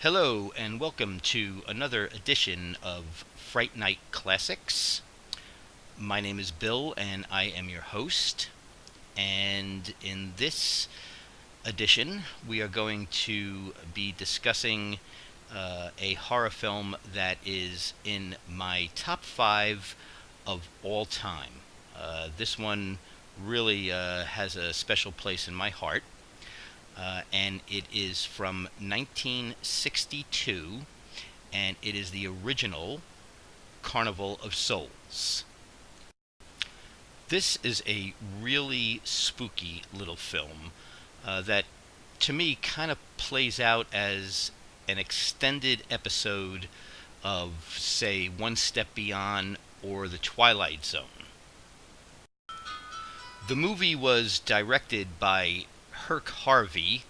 Hello, and welcome to another edition of Fright Night Classics. My name is Bill, and I am your host. And in this edition, we are going to be discussing a horror film that is in my top five of all time. This one really has a special place in my heart, and it is from 1962, and it is the original Carnival of Souls. This is a really spooky little film that, to me, kind of plays out as an extended episode of, say, One Step Beyond or The Twilight Zone. The movie was directed by Herc Harvey,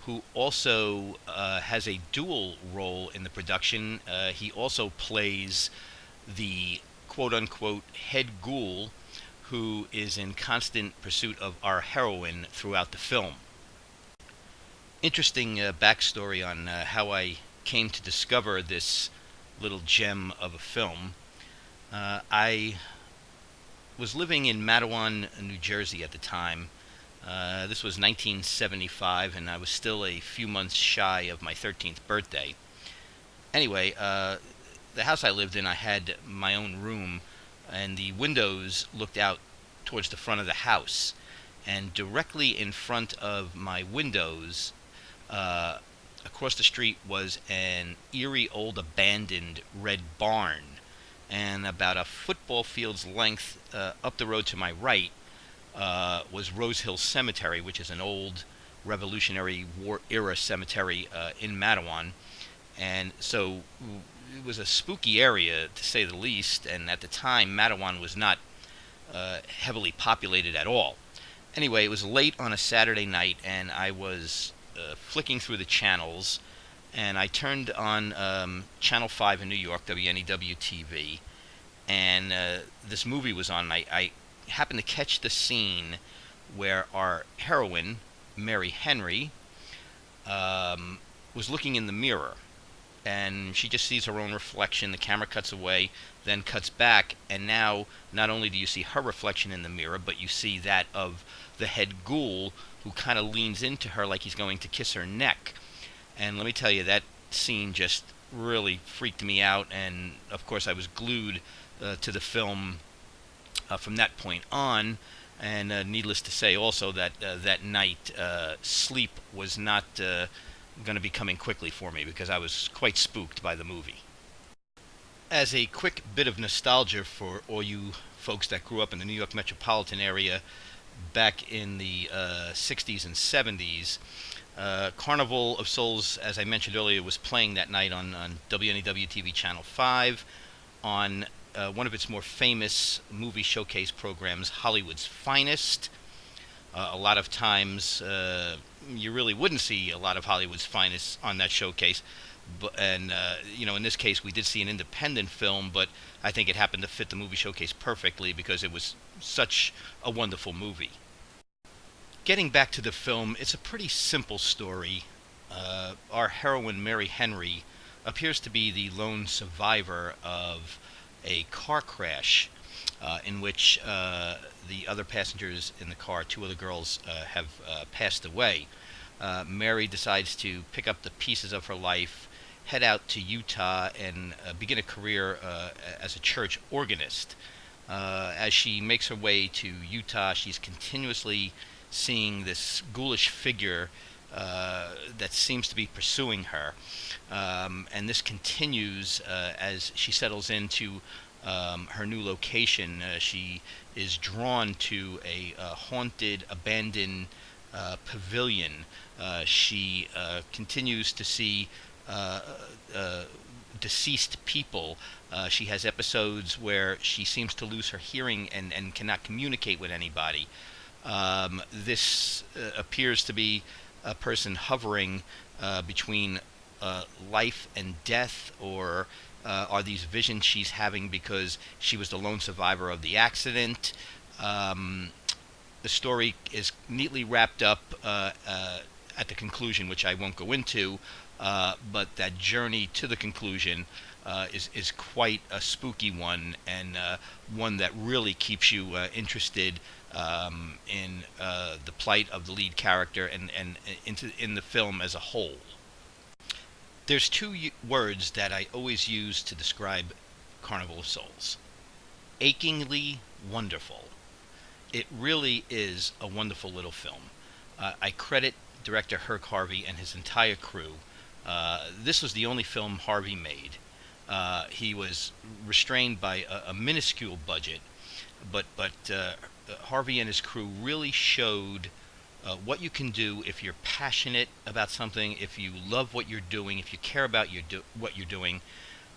who also has a dual role in the production. He also plays the quote unquote head ghoul who is in constant pursuit of our heroine throughout the film. Interesting backstory on how I came to discover this little gem of a film. I was living in Matawan, New Jersey at the time. This was 1975, and I was still a few months shy of my 13th birthday. Anyway, the house I lived in, I had my own room, and the windows looked out towards the front of the house. And directly in front of my windows, across the street, was an eerie old abandoned red barn. And about a football field's length up the road to my right was Rose Hill Cemetery, which is an old Revolutionary War era cemetery in Matawan. And so it was a spooky area, to say the least, and at the time Matawan was not heavily populated at all. Anyway, it was late on a Saturday night, and I was flicking through the channels, and I turned on Channel 5 in New York, WNEW-TV, and this movie was on. I happened to catch the scene where our heroine, Mary Henry, was looking in the mirror, and she just sees her own reflection. The camera cuts away, then cuts back, and now not only do you see her reflection in the mirror, but you see that of the head ghoul, who kind of leans into her like he's going to kiss her neck. And let me tell you, that scene just really freaked me out, and of course I was glued to the film from that point on. And needless to say also that that night sleep was not going to be coming quickly for me, because I was quite spooked by the movie. As a quick bit of nostalgia for all you folks that grew up in the New York metropolitan area back in the 60s and 70s, Carnival of Souls, as I mentioned earlier, was playing that night on WNEW-TV Channel 5 on one of its more famous movie showcase programs, Hollywood's Finest. A lot of times you really wouldn't see a lot of Hollywood's Finest on that showcase. And in this case, we did see an independent film, but I think it happened to fit the movie showcase perfectly because it was such a wonderful movie. Getting back to the film, it's a pretty simple story. Our heroine, Mary Henry, appears to be the lone survivor of a car crash in which the other passengers in the car, two other girls, have passed away. Mary decides to pick up the pieces of her life, head out to Utah, and begin a career as a church organist. As she makes her way to Utah, she's continuously seeing this ghoulish figure that seems to be pursuing her. And this continues as she settles into her new location. She is drawn to a haunted, abandoned pavilion. She continues to see deceased people. She has episodes where she seems to lose her hearing and cannot communicate with anybody. This appears to be a person hovering between life and death, or are these visions she's having because she was the lone survivor of the accident? The story is neatly wrapped up at the conclusion, which I won't go into, but that journey to the conclusion is quite a spooky one, and one that really keeps you interested in the plight of the lead character, and in the film as a whole. There's two words that I always use to describe Carnival of Souls: achingly wonderful. It really is a wonderful little film. I credit director Herc Harvey and his entire crew. This was the only film Harvey made. He was restrained by a minuscule budget, but Harvey and his crew really showed what you can do if you're passionate about something, if you love what you're doing, if you care about what you're doing,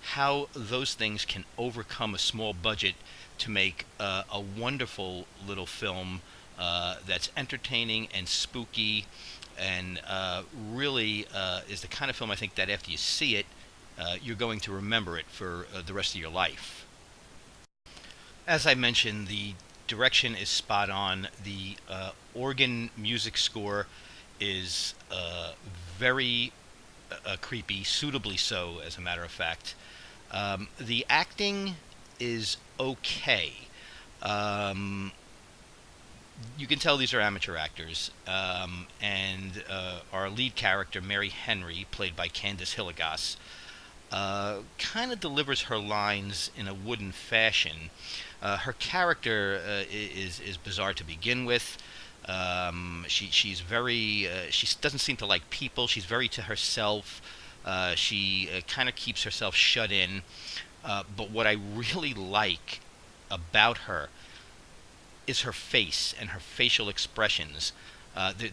how those things can overcome a small budget to make a wonderful little film that's entertaining and spooky, and really is the kind of film I think that after you see it, you're going to remember it for the rest of your life. As I mentioned, the direction is spot on. The organ music score is very creepy, suitably so, as a matter of fact. The acting is okay. You can tell these are amateur actors, and our lead character, Mary Henry, played by Candice Hillegas, kind of delivers her lines in a wooden fashion. Her character is bizarre to begin with. She's very she doesn't seem to like people. She's very to herself. She kind of keeps herself shut in. But what I really like about her is her face and her facial expressions.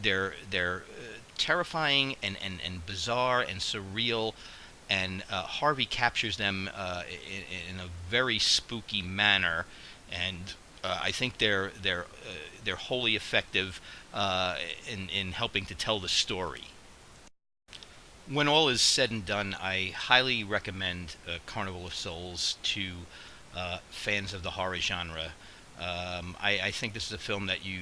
They're terrifying and bizarre and surreal, and Harvey captures them in a very spooky manner, and I think they're wholly effective in helping to tell the story. When all is said and done, I highly recommend Carnival of Souls to fans of the horror genre. I think this is a film that you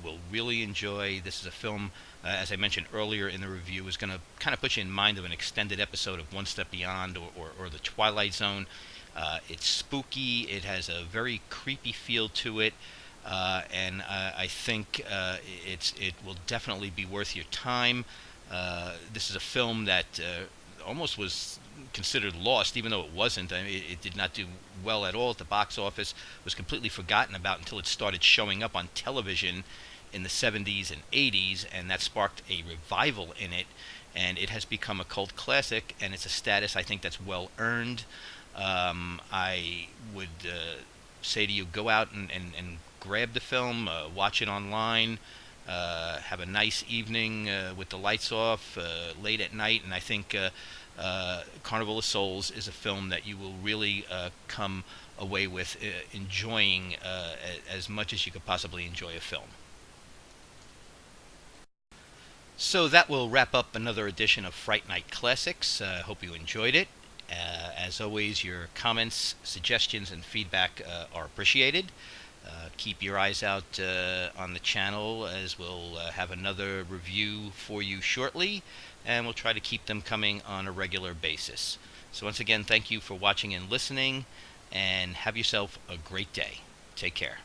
will really enjoy. This is a film, as I mentioned earlier in the review, is going to kind of put you in mind of an extended episode of One Step Beyond or The Twilight Zone. It's spooky. It has a very creepy feel to it, and I think it will definitely be worth your time. This is a film that almost was considered lost, even though it wasn't. I mean, it did not do well at all at the box office. It was completely forgotten about until it started showing up on television in the 70s and 80s, and that sparked a revival in it, and it has become a cult classic, and it's a status I think that's well earned. I would say to you, go out and grab the film, watch it online, have a nice evening with the lights off late at night, and I think Carnival of Souls is a film that you will really come away with enjoying as much as you could possibly enjoy a film. So that will wrap up another edition of Fright Night Classics. I hope you enjoyed it. As always, your comments, suggestions, and feedback are appreciated. Keep your eyes out on the channel, as we'll have another review for you shortly, and we'll try to keep them coming on a regular basis. So once again, thank you for watching and listening, and have yourself a great day. Take care.